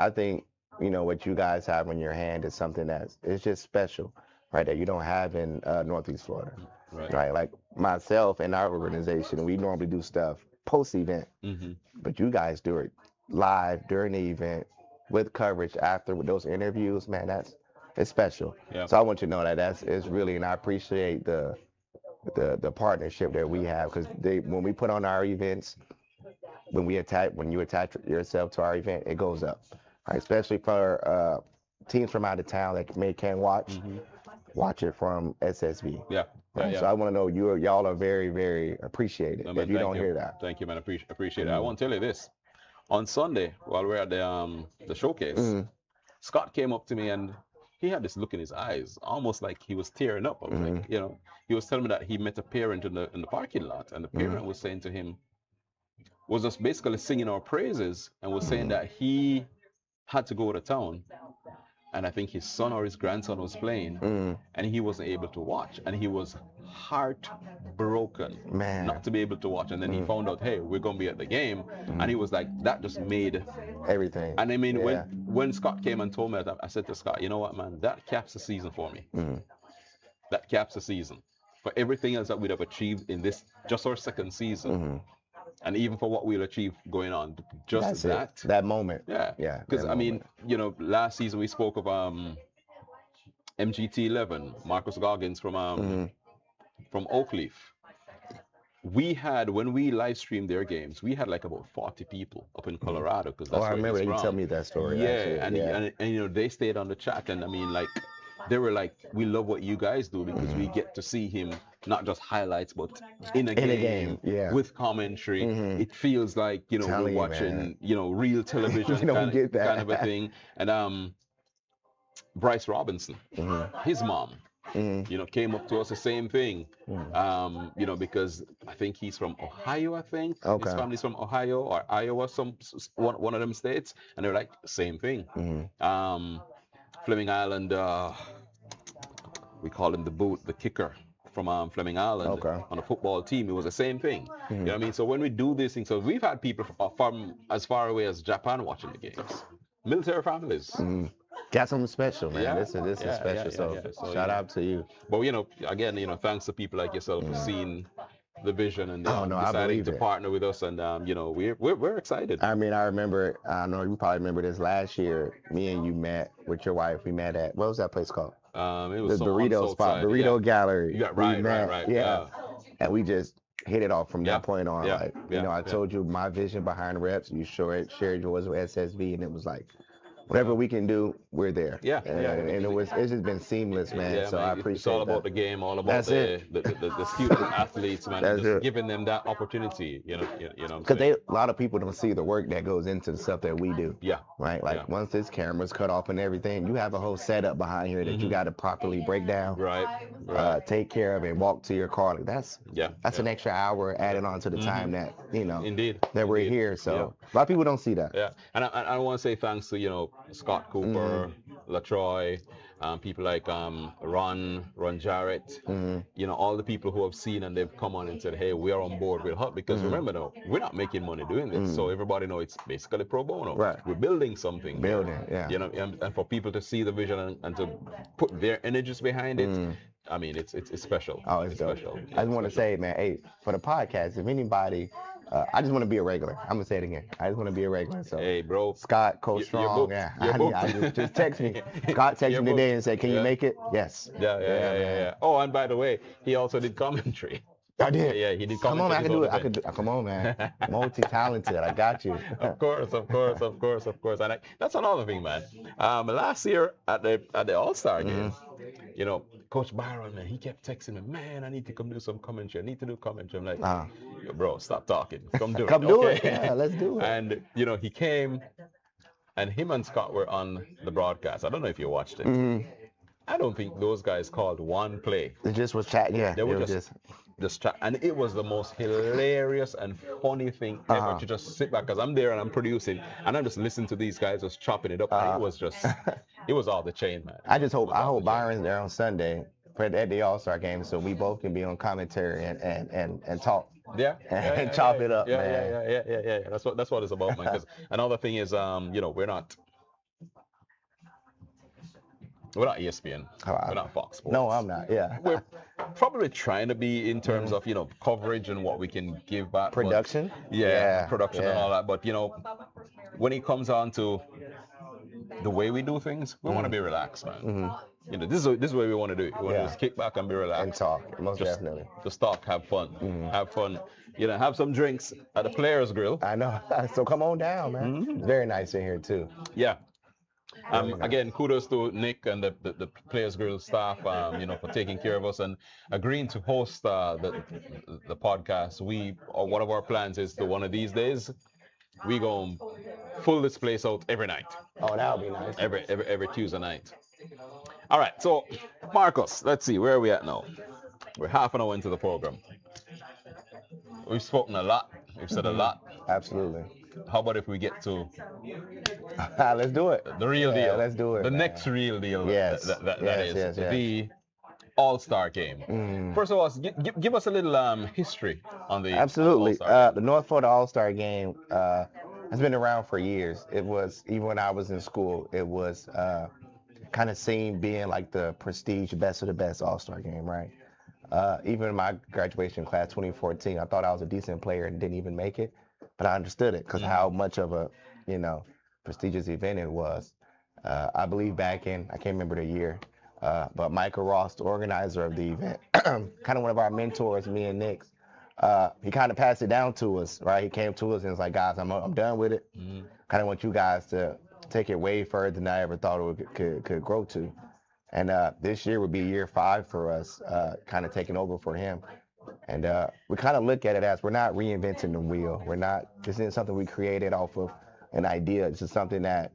what you guys have in your hand is something it's just special, right? That you don't have in Northeast Florida, right? Like myself and our organization, we normally do stuff post event, but you guys do it live during the event with coverage after with those interviews. Man, it's special. Yeah. So I want you to know that it's really, and I appreciate the partnership that we have, because when we put on our events, when you attach yourself to our event, it goes up, right? Especially for teams from out of town that can't watch it from SSV. Yeah. Right? So I want to know y'all are very, very appreciated. No, man, if you don't hear that. Thank you, man. Appreciate it. I want to tell you this. On Sunday, while we were at the showcase, Scott came up to me and he had this look in his eyes, almost like he was tearing up. I was like, he was telling me that he met a parent in the parking lot, and the parent was saying to him, was just basically singing our praises, and was saying that he had to go to town, and I think his son or his grandson was playing, and he wasn't able to watch, and he was heartbroken, Man. not to be able to watch. And then he found out, hey, we're gonna be at the game, and he was like, that just made everything. And I mean, when Scott came and told me that, I said to Scott, you know what, man, that caps the season for me. That caps the season for everything else that we'd have achieved in this just our second season. And even for what we'll achieve going on, just that moment. Yeah. Because I mean, last season we spoke of MGT 11, Marcus Goggins from Oakleaf. We had, when we live streamed their games, we had like about 40 people up in Colorado, because that's I remember you tell me that story. Yeah, and they stayed on the chat, and I mean, like, they were like, we love what you guys do, because we get to see him not just highlights, but in a game with commentary. It feels like we're watching real television kind of a thing. And Bryce Robinson, his mom, came up to us the same thing. Because I think he's from Ohio. I think his family's from Ohio or Iowa, one of them states, and they're like same thing. Fleming Island, we call him the kicker from Fleming Island on a football team. It was the same thing. You know what I mean? So when we do these things, so we've had people from as far away as Japan watching the games, military families. Got something special, man. This is special. So shout out to you. But again, thanks to people like yourself for seeing the vision and Oh no, I deciding believe to it. partner with us, and we're excited. I mean, I remember. I know you probably remember this last year. Me and you met with your wife. We met at what was that place called? It was The some on burrito South spot, Side. Yeah, burrito gallery. yeah, We right, met, right. yeah, and we just hit it off from Yeah, that point on. yeah, Like, yeah, I yeah. told you my vision behind reps. You shared yours with SSV, and it was like, whatever Uh, we can do, we're there. yeah, yeah. And it's just been seamless, man. Yeah, So I man. It's all appreciate about that. the game, all about That's it. the student athletes, man, and That's just it. giving them that opportunity. You know what I'm Because saying? a lot of people don't see the work that goes into the stuff that we do. Yeah, Right? yeah. Like once this camera's cut off and everything, you have a whole setup behind here that you got to properly break down, Right, right. take care of, and walk to your car. Like that's Yeah, an extra hour added on to the time that Indeed, that we're indeed. here. So Yeah. a lot of people don't see that. Yeah, and I want to say thanks to Scott Cooper, Latroy, people like Ron Jarrett, all the people who have seen and they've come on and said, hey, we are on board, we'll help, because remember now, we're not making money doing this, so everybody know it's basically pro bono. Right. We're building something. Building, yeah. And for people to see the vision and to put their energies behind it, I mean, it's special. Oh, it's dope. special. I just want to say, man, hey, for the podcast, if anybody, I just want to be a regular. I'm gonna say it again. I just want to be a regular. So, Hey, bro. Scott, Coach You're Strong, booked. yeah. You're booked. I just text me. Scott texted You're me today booked. and said, "Can you Yeah. make it?" Yes. Yeah. Oh, and by the way, he also did commentary. I did. Yeah, he did Come on, man, I commentary. can do it. Come on, man. Multi-talented. I got you. Of course. And that's another thing, man. Last year at the All Star game, Coach Byron, man, he kept texting me, man, I need to come do some commentary. I need to do commentary. I'm like, Yo, bro, stop talking. Come do it. Come do okay? it. Yeah, let's do it. And he came, and him and Scott were on the broadcast. I don't know if you watched it. I don't think those guys called one play. It just was chat. Yeah, They were it was just chat, and it was the most hilarious and funny thing ever to just sit back, because I'm there and I'm producing, and I'm just listening to these guys just chopping it up. And it was just, it was all the chain, man. I hope Byron's there on Sunday at the All Star game, so we both can be on commentary and talk. Yeah, and chop it up, yeah, man. Yeah. That's what it's about, man. Because another thing is, we're not ESPN. We're not Fox Sports. No, I'm not. Yeah. We're probably trying to be in terms of coverage and what we can give back. Production. But, production and all that. But when it comes on to the way we do things, we want to be relaxed, man. This is what we want to do. We want to just kick back and be relaxed and talk. Most definitely. Just talk, have fun, have fun. Have some drinks at the Players Grill. I know. So come on down, man. It's very nice in here too. Yeah. Again, kudos to Nick and the Players Grill staff, for taking care of us and agreeing to host the podcast. One of our plans is to one of these days, we go full this place out every night. Oh, that would be nice. Every Tuesday night. All right, so Marcus, let's see, where are we at now? We're half an hour into the program. We've spoken a lot. We've said a lot. Absolutely. How about if we get to let's do it. The real deal. Let's do it. The next real deal. Yes. That is the All Star game. First of all, give us a little history on the Absolutely. All-Star The North Florida All Star game has been around for years. It was, even when I was in school, it was kind of seen being like the prestige best of the best All Star game, right? Even in my graduation class 2014, I thought I was a decent player and didn't even make it, but I understood it because how much of a prestigious event it was. I believe back in, I can't remember the year, but Michael Ross, the organizer of the event, kind of one of our mentors, me and Nick, he kind of passed it down to us, right? He came to us and was like, guys, I'm done with it. Kind of want you guys to take it way further than I ever thought it could grow to. And this year would be year 5 for us, kind of taking over for him. And we kind of look at it as we're not reinventing the wheel. This isn't something we created off of an idea. It's just something that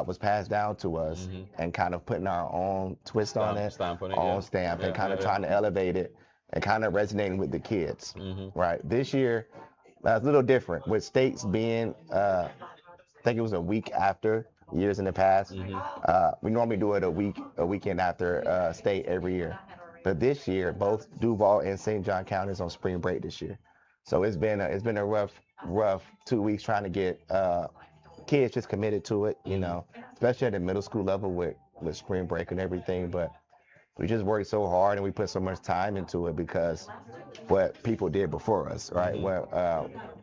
was passed down to us and kind of putting our own twist on it, stamp, and kind of trying to elevate it and kind of resonating with the kids, right? This year, it's a little different with states being, I think it was a week after years in the past. We normally do it a weekend after state every year. But this year, both Duval and St. John counties on spring break this year. So it's been a rough 2 weeks trying to get kids just committed to it, especially at the middle school level with spring break and everything. But we just worked so hard and we put so much time into it because what people did before us, right? What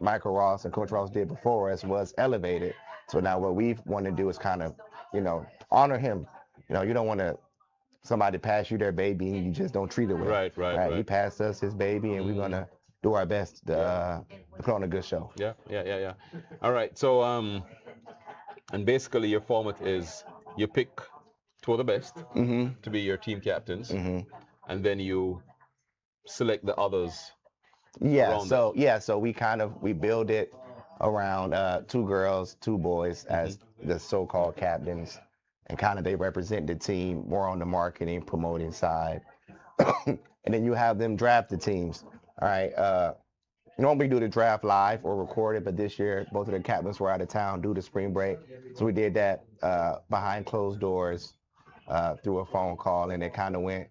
Michael Ross and Coach Ross did before us was elevated. So now what we want to do is kind of, honor him. You don't want to somebody pass you their baby and you just don't treat it well. Right. He passed us his baby and we're gonna do our best to put on a good show. Yeah. All right. So and basically your format is you pick two of the best to be your team captains, and then you select the others around So we build it around two girls, two boys as the so-called captains, and kind of they represent the team more on the marketing, promoting side, and then you have them draft the teams. All right. Normally do the draft live or record it, but this year both of the captains were out of town due to spring break, so we did that behind closed doors through a phone call, and it kind of went.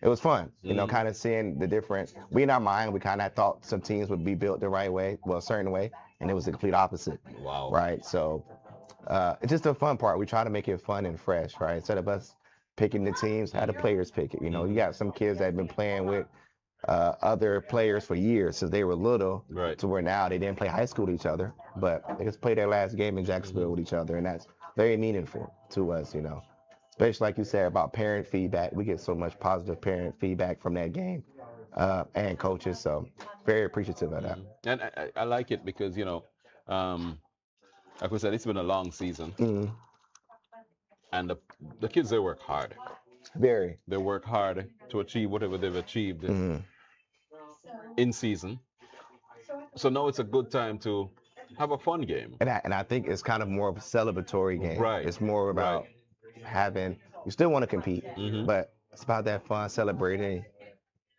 It was fun, kind of seeing the different. We in our mind, we kind of thought some teams would be built the right way, well, a certain way, and it was the complete opposite. Wow. Right. So it's just the fun part. We try to make it fun and fresh, right? Instead of us picking the teams, have the players pick it. You got some kids that have been playing with other players for years since they were little, to where now they didn't play high school with each other, but they just play their last game in Jacksonville with each other, and that's very meaningful to us. Especially like you said about parent feedback. We get so much positive parent feedback from that game and coaches, so very appreciative of that. And I like it because like we said, it's been a long season, and the kids, they work hard. Very. They work hard to achieve whatever they've achieved in season. So now it's a good time to have a fun game. And I think it's kind of more of a celebratory game. Right. It's more about having. You still want to compete, but it's about that fun celebrating.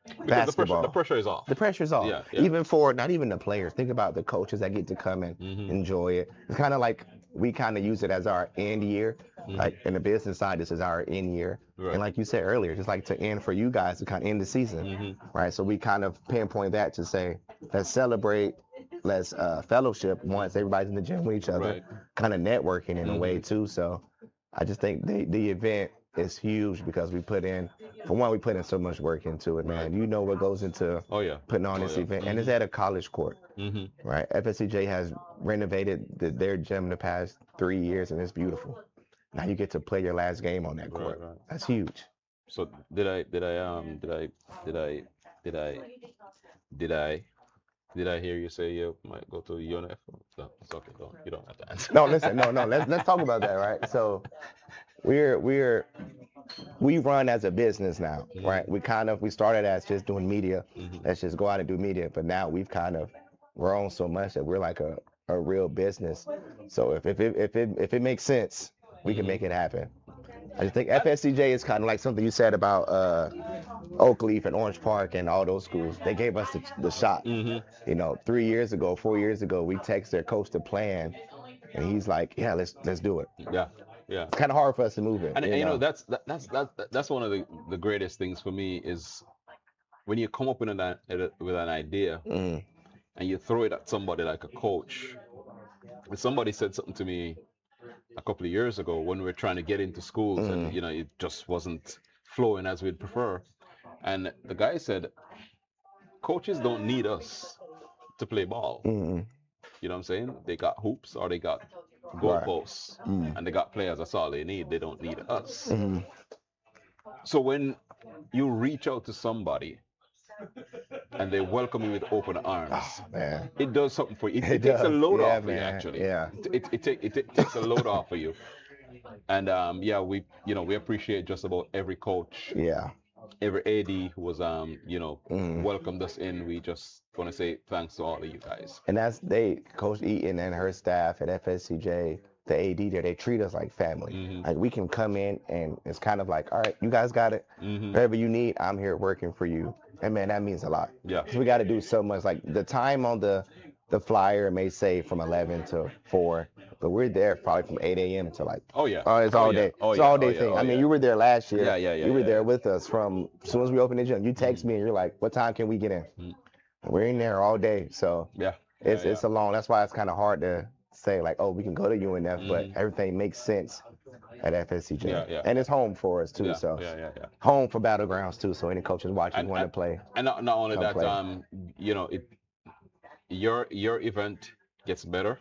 Because Basketball. the pressure is off. The pressure's off. Yeah. Even for not even the players. Think about the coaches that get to come and enjoy it. It's kind of like we kind of use it as our end year. Like in the business side, this is our end year. Right. And like you said earlier, just like to end for you guys to kind of end the season, right? So we kind of pinpoint that to say, let's celebrate, let's fellowship once everybody's in the gym with each other, kind of networking in a way too. So I just think the event is huge because we put in so much work into it, man. You know what goes into putting on this event, and it's at a college court, right? FSCJ has renovated their gym the past 3 years, and it's beautiful. Now you get to play your last game on that court. Right. That's huge. So did I hear you say you might go to UNF? No, it's okay. You don't have to answer. No, listen, no. Let's talk about that, right? So we run as a business now, right? We started as just doing media. Let's just go out and do media, but now we've kind of grown so much that we're like a real business. So if it makes sense, we can make it happen. I just think FSCJ is kind of like something you said about Oakleaf and Orange Park and all those schools. They gave us the shot. 3 years ago, 4 years ago, we texted their coach the plan, and he's like, "Yeah, let's do it." Yeah. It's kind of hard for us to move it. And that's one of the greatest things for me is when you come up with an idea and you throw it at somebody like a coach. Somebody said something to me a couple of years ago when we were trying to get into schools and it just wasn't flowing as we'd prefer. And the guy said, coaches don't need us to play ball. You know what I'm saying? They got hoops or they got goalposts and they got players. That's all they need. They don't need us. So when you reach out to somebody and they welcome you with open arms, it does something for you. It takes a load off of you, actually. It takes a load off of you. And we appreciate just about every coach. Every AD who was welcomed us in. We just want to say thanks to all of you guys. And that's Coach Eaton and her staff at FSCJ, the AD there, they treat us like family. Like we can come in and it's kind of like, all right, you guys got it. Whatever you need, I'm here working for you. And man, that means a lot. So we got to do so much. Like the time on the flyer may say from 11 to 4, but we're there probably from 8 a.m. to like, it's all day. It's all day thing. I mean, you were there last year. You were there with us from as soon as we opened the gym. You text me and you're like, what time can we get in? We're in there all day. So it's a long, that's why it's kind of hard to say like, oh, we can go to UNF, but everything makes sense at FSCJ, Yeah, yeah, and it's home for us too. yeah, So yeah, yeah, yeah. home for Battlegrounds too. So any coaches watching And want to and, play, and not only come that, play. you know, if your event gets better,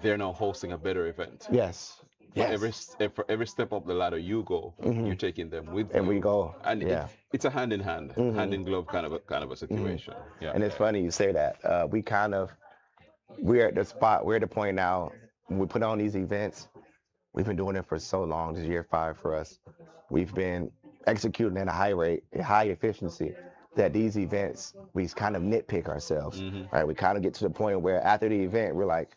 they're now hosting a better event. Yes, For yes. for every step up the ladder you go, Hmm. you're taking them with And we you, go, and yeah. it's a hand in hand, hand Hmm. in glove kind of a Hmm. situation. Yeah, And it's yeah, yeah. funny you say that. We're at the spot. We're at the point now. When we put on these events, we've been doing it for so long. This is year 5 for us. We've been executing at a high rate, a high efficiency. That these events, we kind of nitpick ourselves, Mhm. right? We kind of get to the point where after the event, we're like,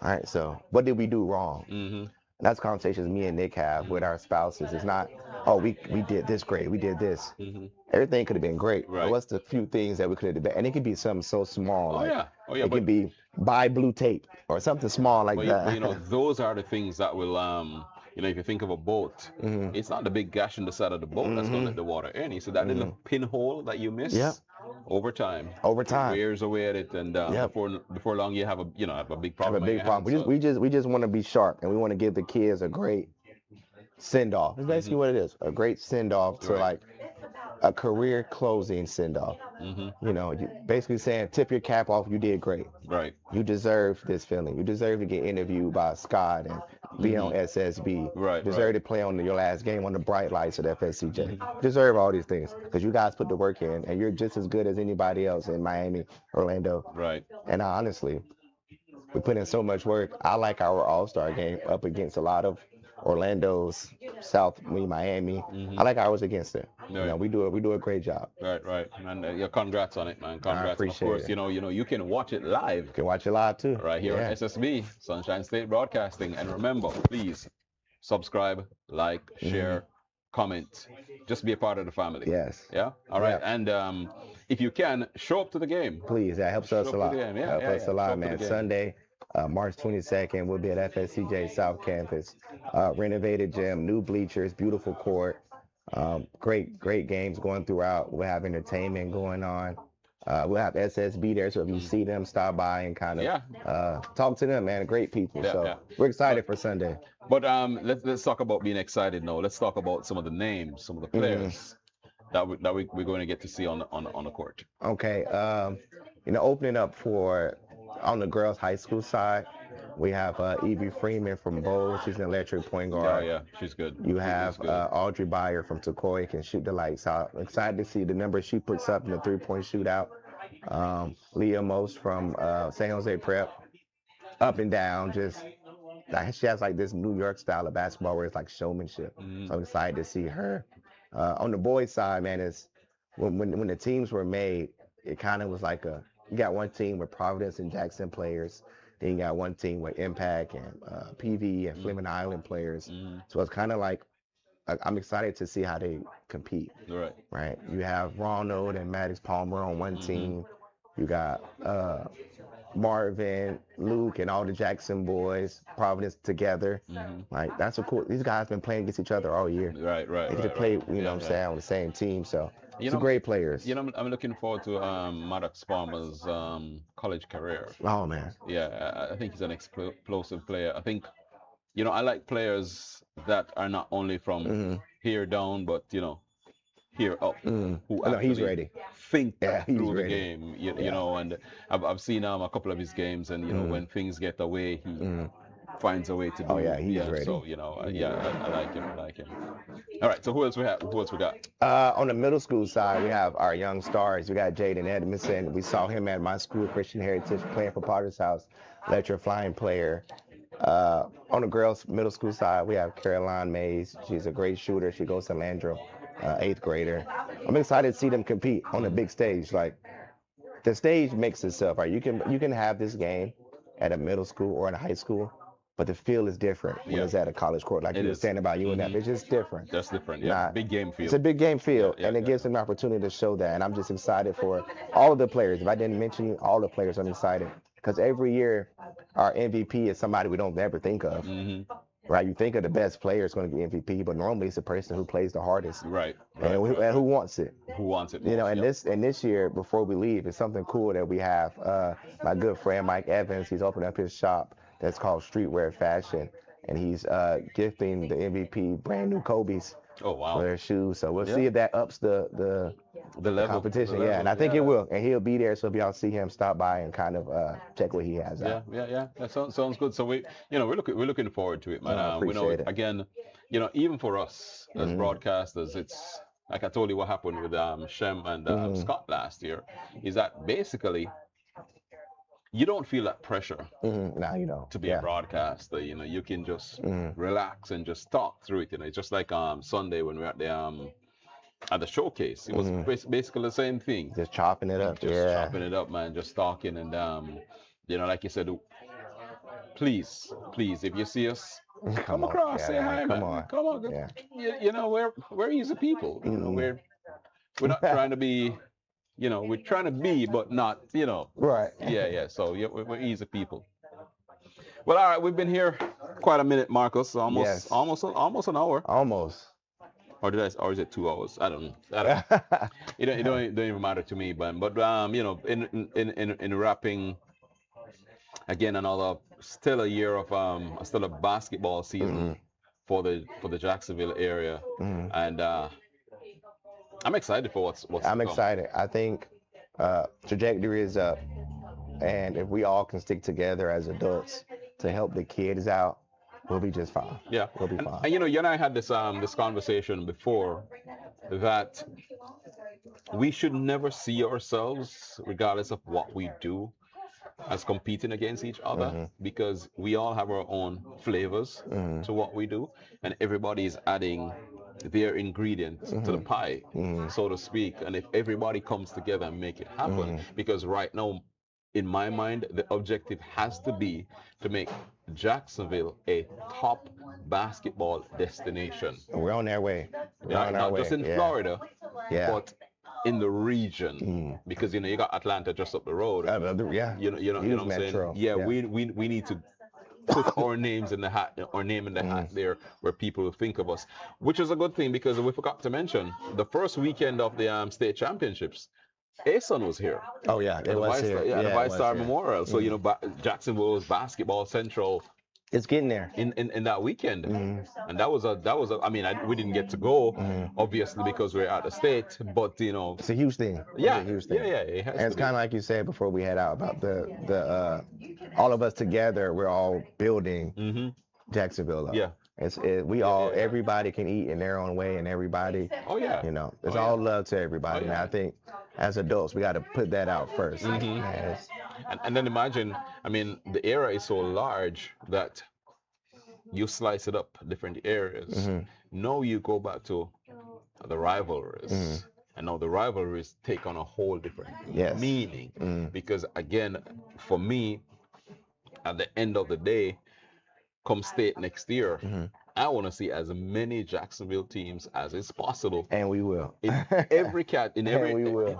all right, so what did we do wrong? Mhm. And that's conversations me and Nick have with our spouses. It's not, oh, we did this great, we did this. Mhm. Everything could have been great. But Right. what's the few things that we could have done? And it could be something so small, Oh like yeah. Oh yeah. it can be buy blue tape or something small like But you know, that. those are the things that will you know, if you think of a boat, Hmm. it's not the big gash in the side of the boat that's gonna Hmm. let the water in. So that Hmm. little pinhole that you Yep. miss over time, Over it time. wears away at it, and Yep. before long you have a have a big Have a problem on big your problem. hands. So. We just want to be sharp and we want to give the kids a great send off. It's basically Mhm. what it is. A great send off to Right. like a career closing send off. Mhm. You know, you basically saying tip your cap off, you did great. Right. You deserve this feeling. You deserve to get interviewed by Scott and be on Mhm. SSB. You Right. deserve Right. to play on your last game on the bright lights at FSCJ. Mhm. You deserve all these things because you guys put the work in and you're just as good as anybody else in Miami, Orlando. Right. And honestly, we put in so much work. I like our All Star game up against a lot of Orlando's, Miami. I Mhm. like ours against it. You know, Right. we do a great job. Right. Right. And yeah, congrats on it, man. I Congrats. And of appreciate course, it. you can watch it live You can watch it live too. right here on Yeah. SSB, Sunshine State Broadcasting. And remember, please subscribe, like, Hmm. share, comment. Just be a part of the family. Yes. Yeah. All right. Yep. And if you can, show up to the game. Please, that helps Show us a up to the lot. game. Yeah. Help Yeah. us Yeah. a Show lot, up to the man. game. Sunday, March 22nd, we'll be at FSCJ South Campus. Renovated gym, new bleachers, beautiful court. Great games going throughout. We'll have entertainment going on. We'll have SSB there, so if you see them, stop by and kind of Yeah. talk to them, man. Great people. Yeah. So Yeah. we're excited But for Sunday. but let's talk about being excited now. Let's talk about some of the names, some of the Hmm. players we're going to get to see on the court. Okay. Opening up for on the girls' high school side, we have Evie Freeman from Bowles. She's an electric point Yeah, guard. yeah, she's good. You She is have good. Audrey Byer from Sequoia, can shoot the lights out. Excited to see the numbers she puts up in the three-point shootout. Leah Most from San Jose Prep, up and down, just she has like this New York style of basketball where it's like showmanship. So I'm excited to see her. On the boys' side, man, is when the teams were made, it kind of was like you got one team with Providence and Jackson players, then you got one team with Impact and PV and Fleming Island players. So it's kind of like I'm excited to see how they compete. Right. Right. You have Ronald and Maddox Palmer on one team. You got Marvin, Luke, and all the Jackson boys, Providence together. Like that's a cool. These guys been playing against each other all year. Right, right, They get to right, play, right. you know Yeah, what I'm yeah. saying, on the same team. So You some know, great players. I'm looking forward to Maddox Palmer's college career. Oh man. Yeah, I think he's an explosive player. I think, I like players that are not only from Hmm. here down, but here up, Hmm. who Oh, no, he's actually ready. think Yeah, he's through the ready. game. Yeah. And I've seen a couple of his games, and when things get away, he finds a way to Oh do. yeah, he's ready. So I like him. I like him. All right. So who else we have? Who else we got? On the middle school side, we have our young stars. We got Jaden Edmondson. We saw him at my school, Christian Heritage, playing for Potter's House, electrifying player. On the girls' middle school side, we have Caroline Mays. She's a great shooter. She goes to Landrum, 8th grader. I'm excited to see them compete on the big stage. Like the stage makes itself, right? You can have this game at a middle school or in a high school, but the feel is different when Yeah. it's at a college court. Like It you were is. saying about UNF, it's just different. That's different. Yeah. Big game It's field. a big game field, Yeah, and it yeah. gives them an opportunity to show that. And I'm just excited for all of the players. If I didn't mention all the players, I'm excited because every year our MVP is somebody we don't ever think of. Right? You think of the best player is going to get MVP, but normally it's the person who plays the hardest. Right. And who wants it. Who wants it? You know, most, and this year, before we leave, it's something cool that we have. My good friend Mike Evans, he's opened up his shop that's called Streetwear Fashion, and he's gifting the MVP brand new Kobe's Oh for wow. their shoes. So we'll see Yeah. if that ups The the level. The competition. Yeah, and level. I think it Yeah. will. And he'll be there, so if y'all see him, stop by and kind of check what he has Yeah, out. yeah, yeah. That sounds good. So we're looking forward to it, man. I We know appreciate it. again, even for us as Hmm. broadcasters, it's like I told you what happened with Shem and Hmm. Scott last year, is that basically you don't feel that pressure Hmm. Now you know. to be a Yeah. broadcaster. You can just Hmm. relax and just talk through it. It's just like Sunday when we were at the showcase. It was Hmm. basically the same thing. Just chopping it up. Just Yeah. chopping it up, man, just talking and like you said, please, please, if you see us, come Come on. across, Yeah, say man. hi, Come man. on. Come on. Yeah. We're easy people. Hmm. We're not trying to be, we're trying to be, but not, Right. yeah, yeah. So yeah, we're easy people. Well, all right, we've been here quite a minute, Marcus. Almost, Yes. almost an hour. Almost. Or is it 2 hours? I don't know. It don't even matter to me, but in wrapping again another still a year of still a basketball season Hmm. for the Jacksonville area, Hmm. and I'm excited for what's to I'm come. excited. I think trajectory is up, and if we all can stick together as adults to help the kids out, we'll be just fine. Yeah, We'll be and, fine. and you and I had this conversation before that we should never see ourselves, regardless of what we do, as competing against each other Hmm. because we all have our own flavors Hmm. to what we do, and everybody is adding their ingredients to the Hmm. pie, Hmm. so to speak. And if everybody comes together and make it happen, Hmm. because right now, in my mind, the objective has to be to make Jacksonville a top basketball destination. We're on our way. We're Yeah, on our not just way. in Yeah. Florida, Yeah. but in the region, Mm. because you got Atlanta just up the road. Yeah. You know Huge what I'm saying? metro. Yeah, Yeah. we need to put our names in the hat, our name in the hat Mm. there, where people will think of us, which is a good thing because we forgot to mention the first weekend of the state championships. Ason was here Oh yeah, at it the was Vice, here. at the Yeah, it Vice was Star here. Memorial. So Mm. Jacksonville was basketball central It's getting there. in that weekend, Mm. and that was a. I mean, we didn't get to go Mm. obviously because we're out of state, but It's a huge thing. yeah, It's a huge yeah, thing. yeah, it has And it's to be. kind of like you said before we head out about the all of us together. We're all building Mm-hmm. Jacksonville up. Yeah. We Yeah, all yeah, yeah. everybody can eat in their own way, and everybody, Oh yeah. it's Oh all yeah. love to everybody. Oh, And yeah. I think as adults we got to put that out 1st. Mhm. As, And then imagine, I mean, the area is so large that you slice it up different areas. Mhm. Now you go back to the rivalries. Mhm. And now the rivalries take on a whole different Yes. meaning. Mhm. Because again, for me, at the end of the day, come state next year, Mhm. I want to see as many Jacksonville teams as is possible And we will. in every And we will.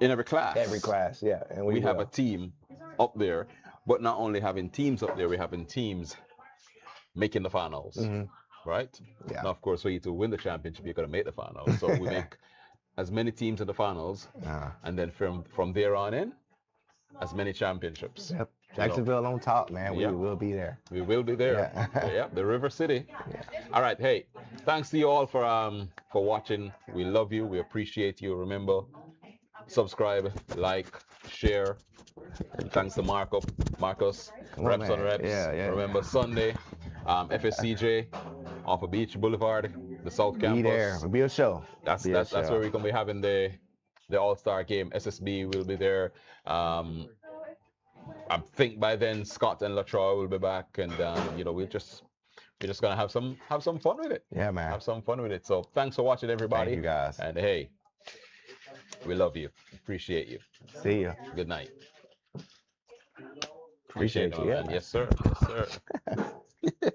in every class. Every class, yeah. And We we have a will. team up there, but not only having teams up there, we're having teams making the finals, Mhm. right? Yeah. Now, of course, for you to win the championship, you got to make the finals. So we make as many teams in the finals, and then from there on in, as many championships. Yep. Jacksonville on top, man. We Yeah. will be there. We will be there. Yeah. Yeah, the River City. Yeah. All right. Hey, thanks to you all for watching. We love you. We appreciate you. Remember, subscribe, like, share. Thanks to Marcus, Come on, man. Repsonreps. Yeah, yeah. Remember Sunday, FSCJ off of Beach Boulevard, the South Be Campus. there. It'll be a show. That's Be a that's show. where we're gonna be having the All Star game. SSB will be there. I think by then Scott and Latroy will be back, and we're just gonna have some fun with it. Yeah, man. Have some fun with it. So thanks for watching, everybody. Thank you, guys. And hey, we love you. Appreciate you. See ya. Good night. Appreciate you. Yeah, man. man. Yes, sir. Yes, sir.